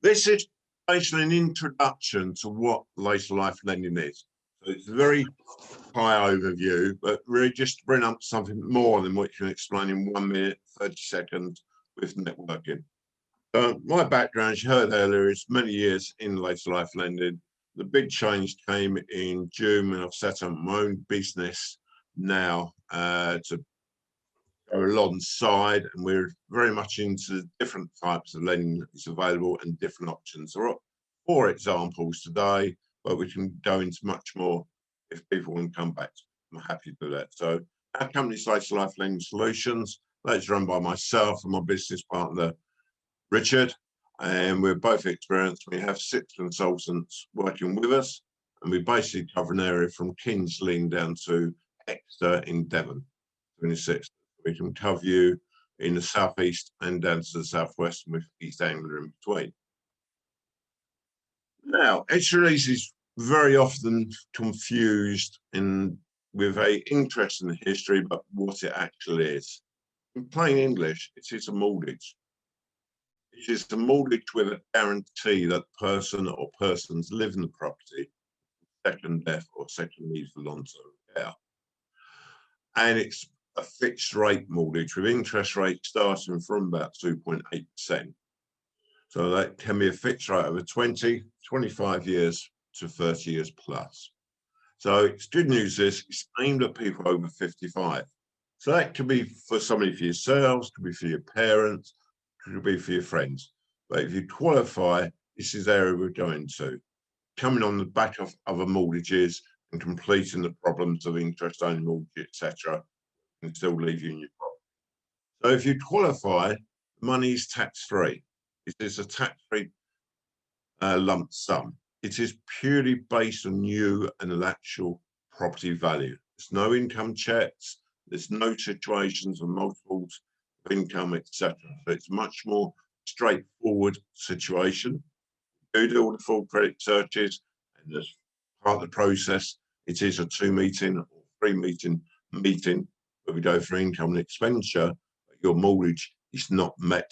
This is basically an introduction to what later life lending is. So it's a very high overview, but really just to bring up something more than what you can explain in 1 minute, 30 seconds with networking. My background, as you heard earlier, is many years in later life lending. The big change came in June when I've set up my own business now to go alongside, and we're very much into different types of lending that's available and different options. There are 4 examples today, but we can go into much more if people want to come back. I'm happy to do that. So our company's Later Life Lending Solutions. That's run by myself and my business partner, Richard, and we're both experienced. We have 6 consultants working with us, and we basically cover an area from Kings Lynn down to Exeter in Devon, 26. We can cover you in the southeast and down to the southwest with East Anglia in between. Now, extra release is very often confused with a interest in the history, but what it actually is. In plain English, it is a mortgage. It is a mortgage with a guarantee that the person or persons live in the property, second death or second need for long-term care. And it's a fixed rate mortgage with interest rates starting from about 2.8%. So that can be a fixed rate over 20, 25 years to 30 years plus. So it's good news is it's aimed at people over 55. So that could be for somebody for yourselves, could be for your parents, could be for your friends. But if you qualify, this is the area we're going to. Coming on the back of other mortgages and completing the problems of interest-only mortgage, etc., and still leave you in your property. So if you qualify, money is tax-free. It is a tax-free lump sum. It is purely based on you and the actual property value. There's no income checks. There's no situations of multiples of income, etc. So it's much more straightforward situation. You do all the full credit searches, and as part of the process, it is a 2-meeting or 3-meeting where we go for income and expenditure. But your mortgage is not met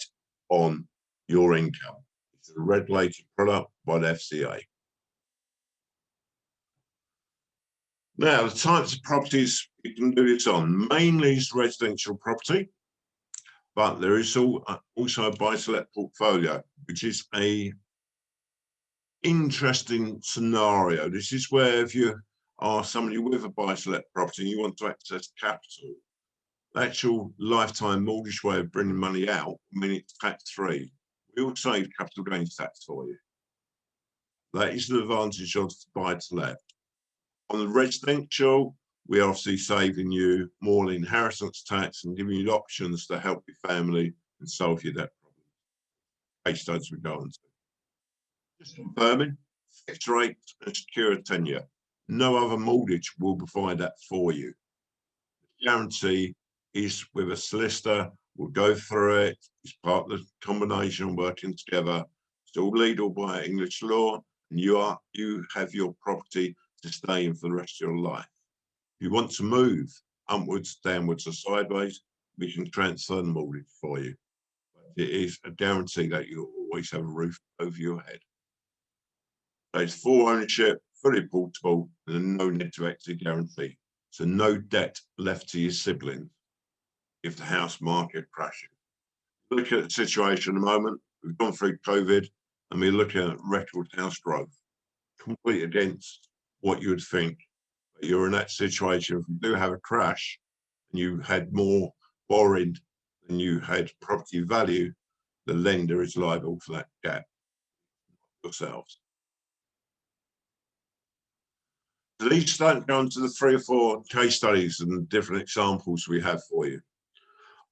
on your income. It's a regulated product by the FCA. Now, the types of properties you can do this on, mainly is residential property, but there is also a buy-to-let portfolio, which is a interesting scenario. This is where if you are somebody with a buy-to-let property and you want to access capital, the actual lifetime mortgage way of bringing money out, I mean, it's tax-free. We will save capital gains tax for you. That is the advantage of buy-to-let. On the residential, we're obviously saving you more inheritance tax and giving you options to help your family and solve your debt problems. Case studies we go on to. Just confirming, fixed rate and secure tenure. No other mortgage will provide that for you. The guarantee is with a solicitor. We'll go through it. It's part of the combination working together. It's all legal by English law, and you have your property to stay in for the rest of your life. If you want to move upwards, downwards, or sideways, we can transfer the mortgage for you. But it is a guarantee that you'll always have a roof over your head. So it's full ownership, fully portable, and no net to exit guarantee. So no debt left to your siblings if the house market crashes. Look at the situation at the moment. We've gone through COVID and we're looking at record house growth, completely against what you would think. But you're in that situation. If you do have a crash and you had more borrowing than you had property value, the lender is liable for that gap yourselves. So these don't go into the 3 or 4 case studies and different examples we have for you.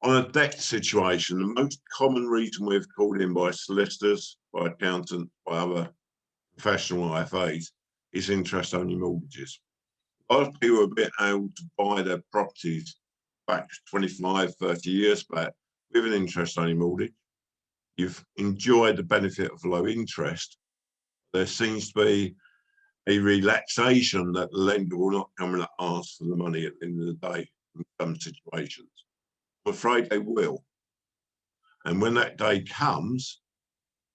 On a debt situation, the most common reason we've called in by solicitors, by accountants, by other professional IFAs is interest-only mortgages. A lot of people have been able to buy their properties back 25, 30 years back with an interest-only mortgage. You've enjoyed the benefit of low interest. There seems to be a relaxation that the lender will not come and ask for the money at the end of the day in some situations. I'm afraid they will. And when that day comes,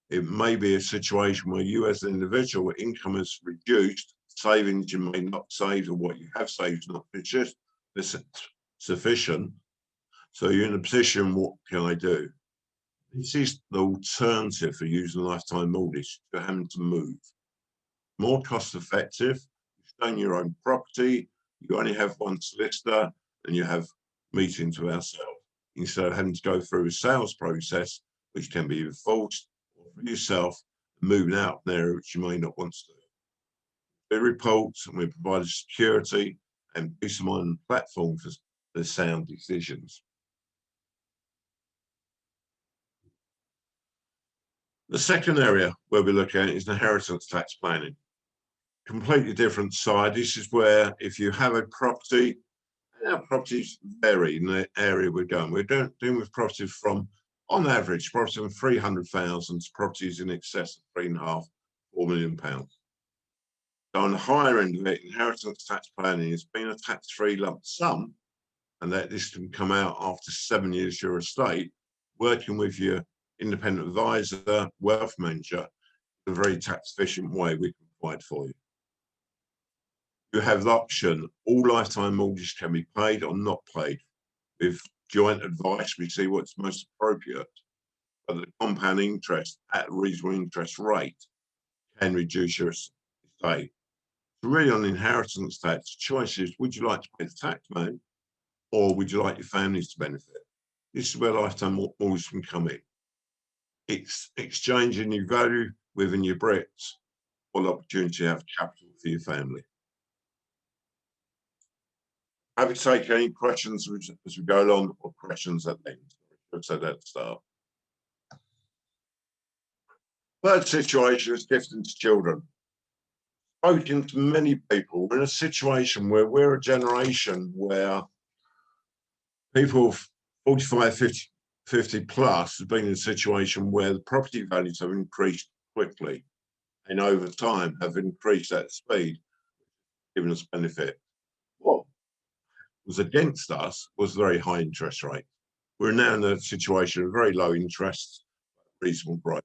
It may be a situation where you as an individual income is reduced, savings you may not save, or what you have saved is not sufficient. So you're in a position, what can I do? This is the alternative for using a lifetime mortgage. You're having to move. More cost effective, you own your own property, you only have one solicitor, and you have meetings with ourselves. Instead of having to go through a sales process, which can be enforced, or for yourself, moving out there which you may not want to do. We report and we provide security and peace of mind platform for the sound decisions. The second area where we look at is inheritance tax planning. Completely different side. This is where if you have a property, our properties vary in the area we're going. We're dealing with properties from, on average, properties from 300,000 to properties in excess of £3.5–4 million. So on the higher end of it, inheritance tax planning has been a tax-free lump sum, and that this can come out after 7 years your estate, working with your independent advisor, wealth manager, in a very tax-efficient way we can provide for you. You have the option, all lifetime mortgages can be paid or not paid. With joint advice, we see what's most appropriate, but the compound interest at a reasonable interest rate can reduce your estate. So really on inheritance tax, choice is, would you like to pay the tax man, or would you like your families to benefit? This is where lifetime mortgages can come in. It's exchanging your value within your bricks or the opportunity to have capital for your family. Happy to take any questions as we go along, or questions at the end. I've said that at the start. Third situation is gifting to children. Spoken to many people, we're in a situation where we're a generation where people 45, 50 plus have been in a situation where the property values have increased quickly and over time have increased at speed, giving us benefit. What was against us was very high interest rate. We're now in a situation of very low interest, reasonable growth.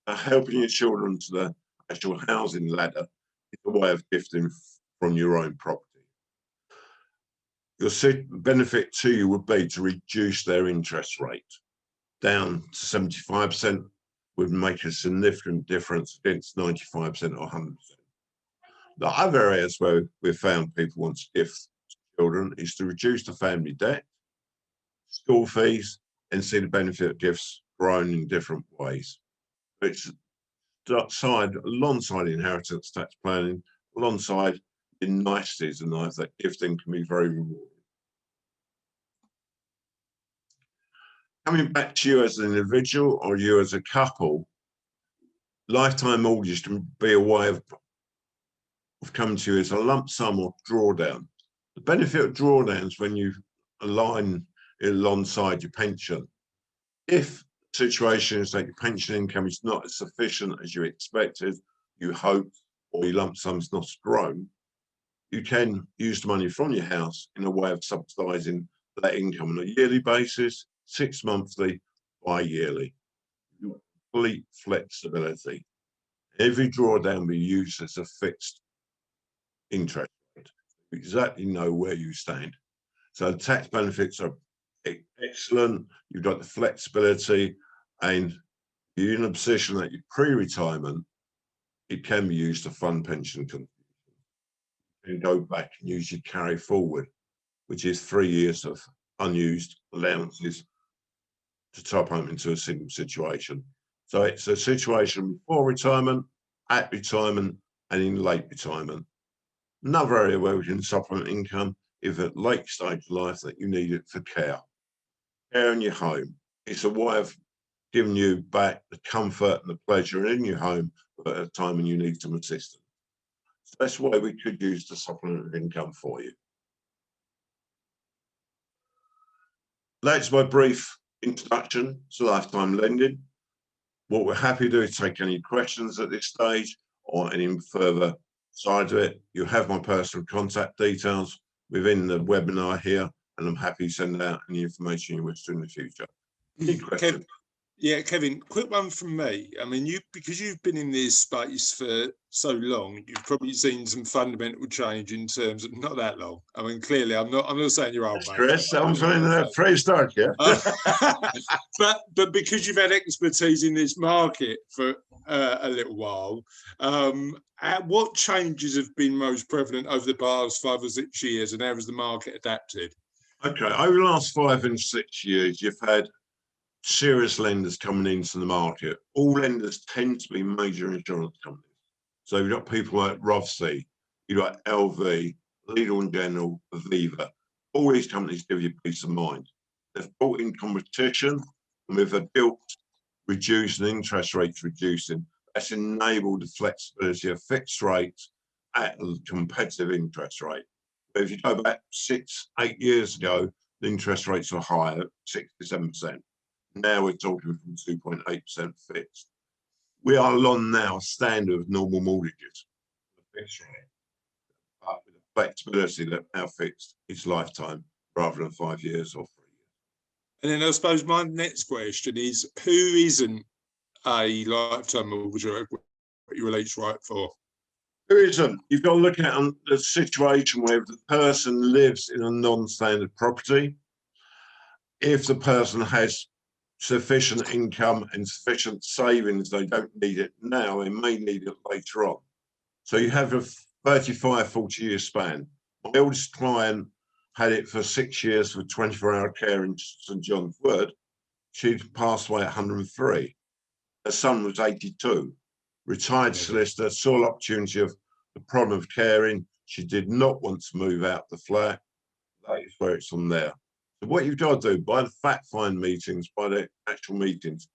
Helping your children to the actual housing ladder is a way of gifting from your own property. Your benefit to you would be to reduce their interest rate down to 75%, would make a significant difference against 95% or 100%. The other areas where we've found people want to gift children is to reduce the family debt, school fees, and see the benefit of gifts grown in different ways. It's alongside inheritance tax planning, alongside the niceties in life that gifting can be very rewarding. Coming back to you as an individual or you as a couple, lifetime mortgage can be a way of coming to you as a lump sum or drawdown. The benefit of drawdowns when you align it alongside your pension. If the situation is that your pension income is not as sufficient as you expected, you hoped, or your lump sum's not grown, you can use the money from your house in a way of subsidising that income on a yearly basis, 6 monthly, bi-yearly. Complete flexibility. Every drawdown we use as a fixed interest rate. You exactly know where you stand. So the tax benefits are excellent. You've got the flexibility, and you're in a position that you're pre-retirement, it can be used to fund pension contributions. You can go back and use your carry forward, which is 3 years of unused allowances to top up into a single situation. So it's a situation before retirement, at retirement, and in late retirement. Another area where we can supplement income is at late stage of life that you need it for care. Care in your home. It's a way of giving you back the comfort and the pleasure in your home at a time when you need some assistance. So that's why we could use the supplement income for you. That's my brief introduction to lifetime lending. What we're happy to do is take any questions at this stage or any further side of it. You have my personal contact details within the webinar here, and I'm happy to send out any information you wish to in the future. Any questions? Yeah, Kevin, quick one from me. I mean, because you've been in this space for so long, you've probably seen some fundamental change in terms of not that long. I mean, clearly, I'm not saying you're old, mate. Chris, I'm saying that prehistoric, yeah. But because you've had expertise in this market for a little while, what changes have been most prevalent over the past 5 or 6 years, and how has the market adapted? Okay, over the last 5 and 6 years, you've had serious lenders coming into the market. All lenders tend to be major insurance companies. So you've got people like Rovsea, you've got LV, Legal & General, Aviva. All these companies give you peace of mind. They've brought in competition, and with a gilt reducing, interest rates reducing, that's enabled the flexibility of fixed rates at a competitive interest rate. But if you go back 6, 8 years ago, the interest rates were higher, 67%. Now we're talking from 2.8% fixed. We are on now a standard of normal mortgages, fixed rate, but with the flexibility that now fixed is lifetime rather than 5 years or 3 years. And then I suppose my next question is, who isn't a lifetime mortgage or equity release right for? Who isn't? You've got to look at the situation where the person lives in a non-standard property. If the person has sufficient income and sufficient savings, they don't need it now, they may need it later on. So you have a 35, 40-year span. My oldest client had it for 6 years for 24-hour care in St John's Wood. She'd passed away at 103. Her son was 82. Retired solicitor, saw the opportunity of the problem of caring. She did not want to move out the flat. That is where it's on there. So what you've got to do, by the fact find meetings, by the actual meetings,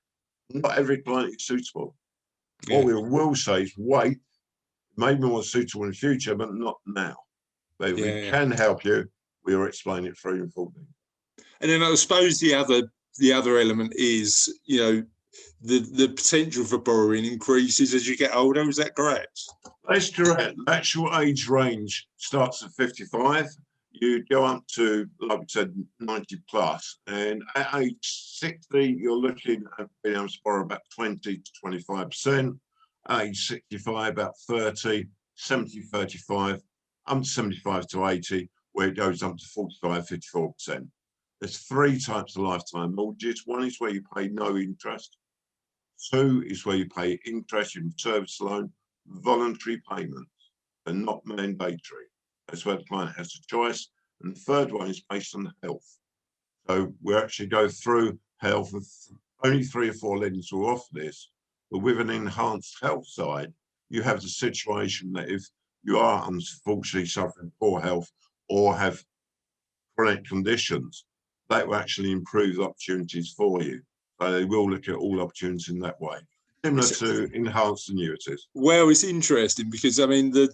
not every client is suitable. Yeah. What we will say is wait, maybe more suitable in the future, but not now. But if we can help you, we will explain it through and fully. And then I suppose the other element is, you know, the potential for borrowing increases as you get older. Is that correct? That's correct. The actual age range starts at 55. You go up to, like I said, 90 plus. And at age 60, you're looking at being able to borrow about 20 to 25%. At age 65, about 30, 70, 35, up to 75 to 80, where it goes up to 45, 54%. There's 3 types of lifetime mortgages. One is where you pay no interest. 2 is where you pay interest in service loan, voluntary payments, and not mandatory. That's where the client has a choice. And the third one is based on health. So we actually go through health. Only 3 or 4 lenders will offer this, but with an enhanced health side, you have the situation that if you are unfortunately suffering poor health or have chronic conditions, that will actually improve opportunities for you. So they will look at all opportunities in that way. Similar to enhanced annuities. Well, it's interesting because I mean, I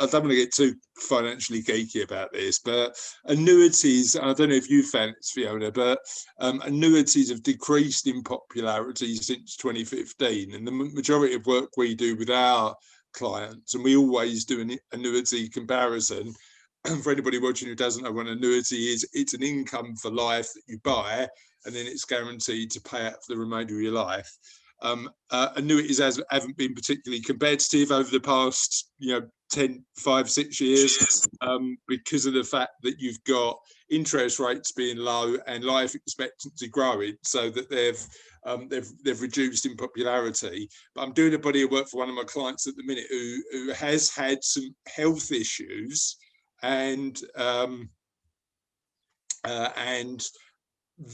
don't want to get too financially geeky about this, but annuities, I don't know if you found it, Fiona, but annuities have decreased in popularity since 2015. And the majority of work we do with our clients, and we always do an annuity comparison. For anybody watching who doesn't know what an annuity is, it's an income for life that you buy, and then it's guaranteed to pay out for the remainder of your life. Annuities haven't been particularly competitive over the past 10, 5, 6 years because of the fact that you've got interest rates being low and life expectancy growing, so that they've reduced in popularity. But I'm doing a body of work for one of my clients at the minute who has had some health issues, and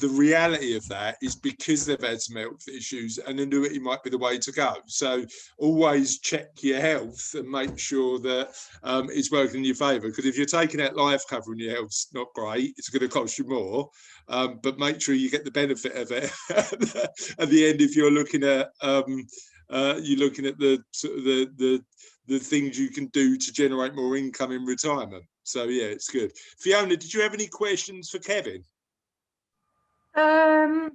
the reality of that is because they've had some health issues, an annuity might be the way to go. So always check your health and make sure that it's working in your favour. Because if you're taking out life cover and your health's not great, it's going to cost you more. But make sure you get the benefit of it at the end. If you're looking at the things you can do to generate more income in retirement. So yeah, it's good. Fiona, did you have any questions for Kevin? Just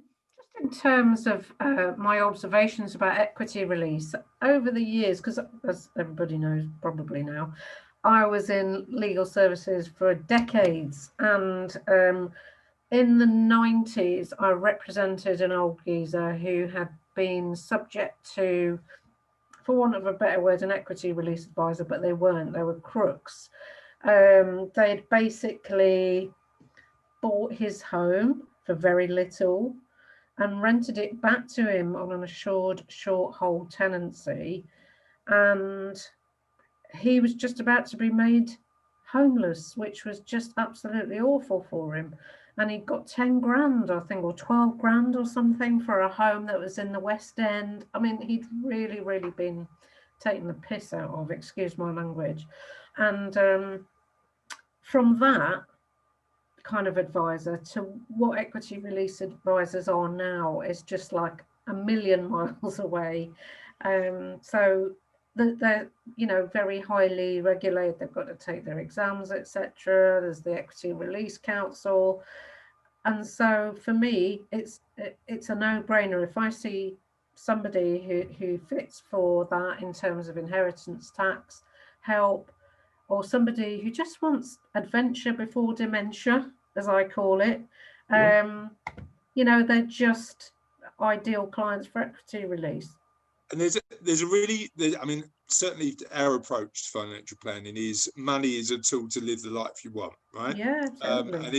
in terms of my observations about equity release over the years, because as everybody knows probably now, I was in legal services for decades, and in the 90s, I represented an old geezer who had been subject to, for want of a better word, an equity release advisor, but they weren't, they were crooks. They'd basically bought his home for very little and rented it back to him on an assured short hold tenancy. And he was just about to be made homeless, which was just absolutely awful for him. And he got 10 grand, I think, or 12 grand or something for a home that was in the West End. I mean, he'd really, really been taken the piss out of, excuse my language. And from that kind of advisor to what equity release advisors are now is just like a million miles away. So they're, you know, very highly regulated. They've got to take their exams, etc. There's the Equity Release Council. And so for me, it's a no-brainer. If I see somebody who fits for that in terms of inheritance tax help, or somebody who just wants adventure before dementia, as I call it, you know, they're just ideal clients for equity release. And there's a really, I mean, certainly our approach to financial planning is money is a tool to live the life you want, right? Yeah, totally. And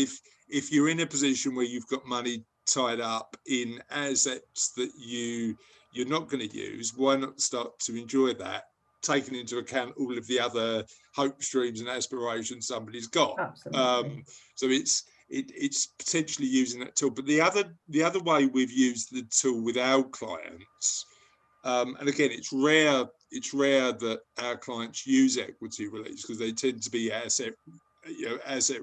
if you're in a position where you've got money tied up in assets that you're not going to use, why not start to enjoy that, taking into account all of the other hopes, dreams and aspirations somebody's got. Absolutely. So it's potentially using that tool. But the other way we've used the tool with our clients, and again, it's rare that our clients use equity release because they tend to be asset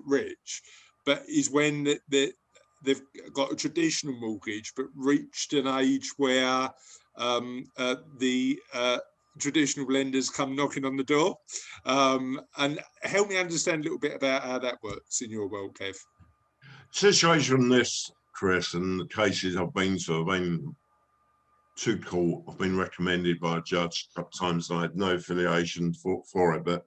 rich, but is when they've got a traditional mortgage but reached an age where the traditional lenders come knocking on the door. And help me understand a little bit about how that works in your world, Kev. Situation on this, Chris, and the cases I've been to court, I've been recommended by a judge a couple of times, and I had no affiliation for it, but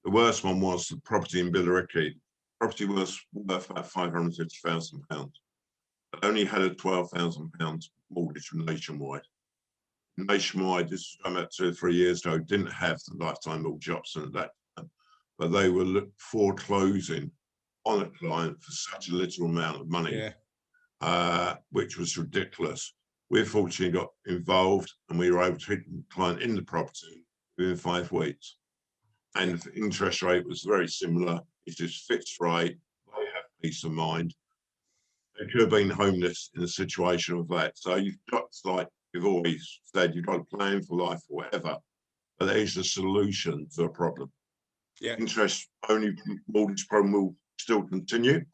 the worst one was the property in Billericay. Property was worth about £550,000. It only had a £12,000 mortgage from Nationwide. Nationwide, this was about 2 or 3 years ago, didn't have the lifetime mortgage option at that time, but they were foreclosing on a client for such a little amount of money, which was ridiculous. We fortunately got involved and we were able to hit the client in the property within 5 weeks. And the interest rate was very similar. It's just fixed rate. They have peace of mind. They could have been homeless in a situation of that. So you've got, like we've always said, you've got a plan for life or whatever, but there is a solution to a problem. Interest only mortgage problem will still continue.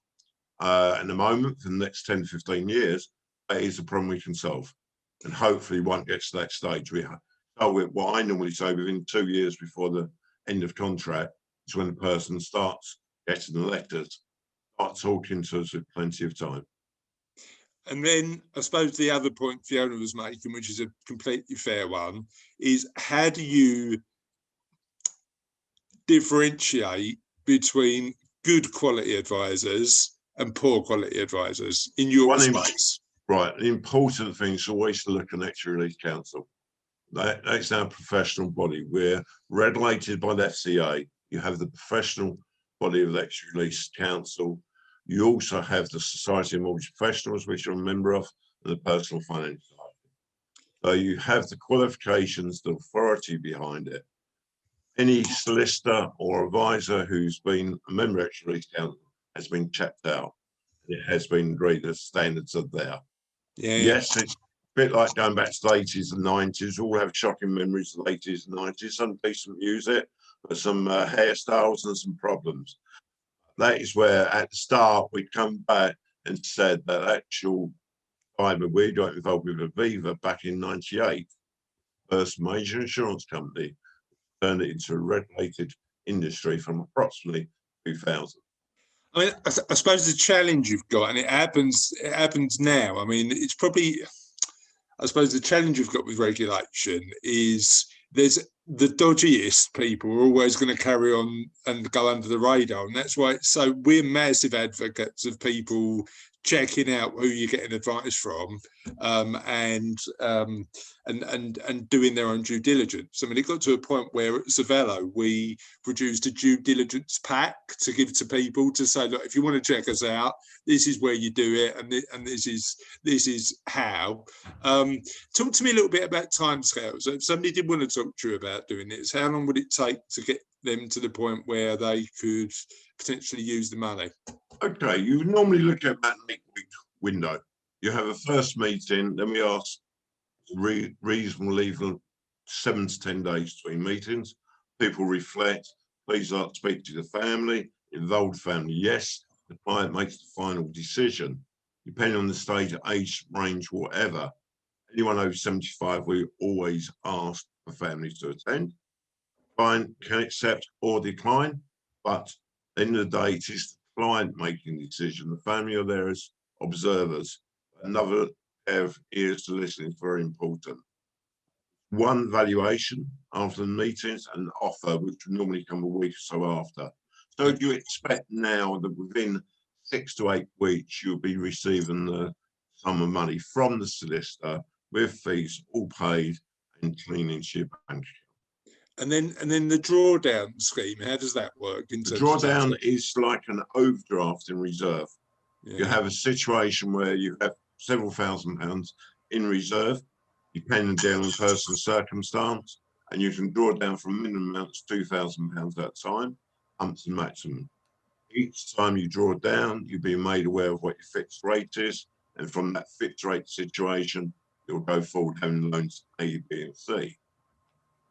In the moment, for the next 10, 15 years, that is a problem we can solve. And hopefully won't get to that stage. What I normally say within 2 years before the end of contract is when the person starts getting the letters, start talking to us with plenty of time. And then I suppose the other point Fiona was making, which is a completely fair one, is how do you differentiate between good quality advisors and poor quality advisors in your space? Right. The important thing is always to look at Equity Release Council. That's our professional body. We're regulated by the FCA. You have the professional body of the Equity Release Council. You also have the Society of Mortgage Professionals, which I'm a member of, and the Personal Finance Society. So you have the qualifications, the authority behind it. Any solicitor or advisor who's been a member of Equity Release Council has been checked out. It has been agreed that standards are there. Yes, it's a bit like going back to the 80s and 90s. All have shocking memories of the 80s and 90s. Some decent music, but some hairstyles and some problems. That is where at the start we'd come back and said that actual fibre we got involved with Aviva back in '98, first major insurance company, turned it into a regulated industry from approximately 2000. I mean, I suppose the challenge you've got, and it happens now. I mean, it's probably, I suppose the challenge you've got with regulation is there's the dodgiest people are always going to carry on and go under the radar. And that's why we're massive advocates of people checking out who you're getting advice from, and doing their own due diligence. I mean, it got to a point where at Savello we produced a due diligence pack to give to people to say, look, if you want to check us out, this is where you do it, and this is how. Talk to me a little bit about timescales. If somebody did want to talk to you about doing this, how long would it take to get them to the point where they could potentially use the money? Okay, you normally look at that 8-week window. You have a first meeting, then we ask reasonable leave 7 to 10 days between meetings. People reflect, please speak to the family, involve the family. Yes, the client makes the final decision. Depending on the stage, age range, whatever. Anyone over 75, we always ask for families to attend. Client can accept or decline, but at the end of the day, it is the client making the decision. The family are there as observers. Another pair of ears to listen is very important. One valuation after the meetings, and offer, which would normally come a week or so after. So do you expect now that within 6 to 8 weeks, you'll be receiving the sum of money from the solicitor with fees all paid and cleaning your bank account? And then the drawdown scheme, how does that work? The drawdown is like an overdraft in reserve. Yeah. You have a situation where you have several £1,000s in reserve, depending on personal circumstance, and you can draw down from minimum amounts £2,000 at a time, up to maximum. Each time you draw down, you're being made aware of what your fixed rate is, and from that fixed rate situation, you'll go forward having loans A, B, and C.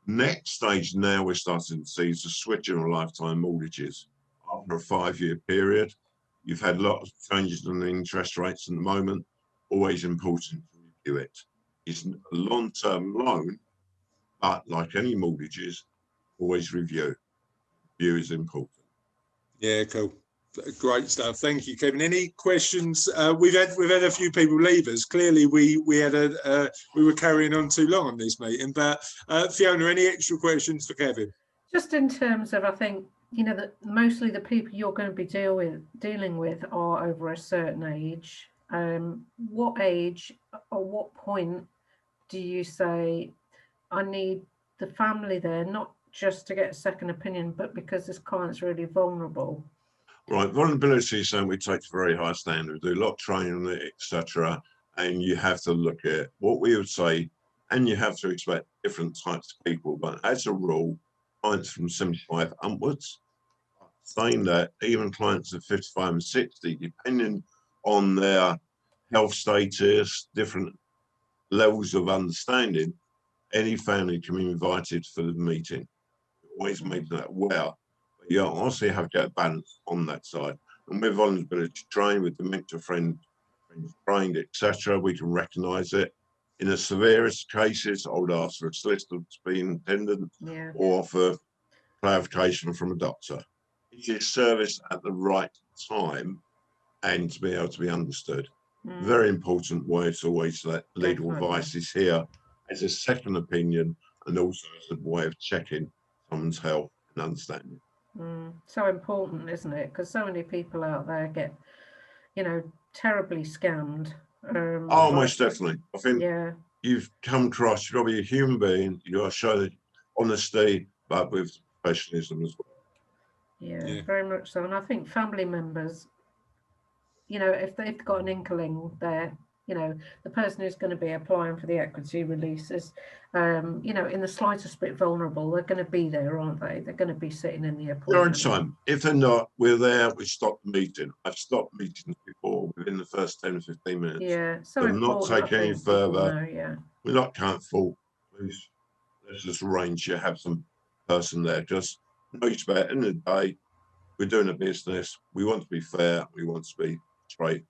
Next stage now we're starting to see is the switching of lifetime mortgages. After a 5-year period, you've had lots of changes in the interest rates at the moment, always important to review it. It's a long-term loan, but like any mortgages, always review. Review is important. Yeah, cool. Great stuff. Thank you, Kevin. Any questions? We've had a few people leave us. Clearly, we were carrying on too long on this meeting. But Fiona, any extra questions for Kevin? Just in terms of, I think, you know, that mostly the people you're going to be dealing with are over a certain age. What age or what point do you say, I need the family there, not just to get a second opinion, but because this client's really vulnerable? Right, vulnerability is something we take to very high standard. We do a lot of training on it, etc. And you have to look at what we would say, and you have to expect different types of people. But as a rule, clients from 75 onwards, saying that even clients of 55 and 60, depending on their health status, different levels of understanding, any family can be invited for the meeting. Always make that aware. But you also have to get a balance on that side. And with vulnerability training, with dementia friends trained, etc., we can recognise it. In the severest cases, I would ask for a solicitor to be in attendance, or for clarification from a doctor. It is service at the right time and to be able to be understood. Very important way. It's always that legal advice is here as a second opinion, and also as a way of checking someone's health and understanding. So important, isn't it? Because so many people out there get, you know, terribly scammed. Most definitely. I think you've come across, you've got to be a human being, you've got to show honesty, but with professionalism as well. Yeah, very much so. And I think family members, you know, if they've got an inkling there, you know, the person who's going to be applying for the equity releases, you know, in the slightest bit vulnerable, they're going to be there, aren't they? They're going to be sitting in the appointment. During time. If they're not, we're there, we stop the meeting. I've stopped meetings before within the first 10 or 15 minutes. Yeah, so important. Not take any further. We're not comfortable. Please, let's just arrange you have some person there. Just know it's about, at the end of the day, we're doing a business. We want to be fair. We want to be straight.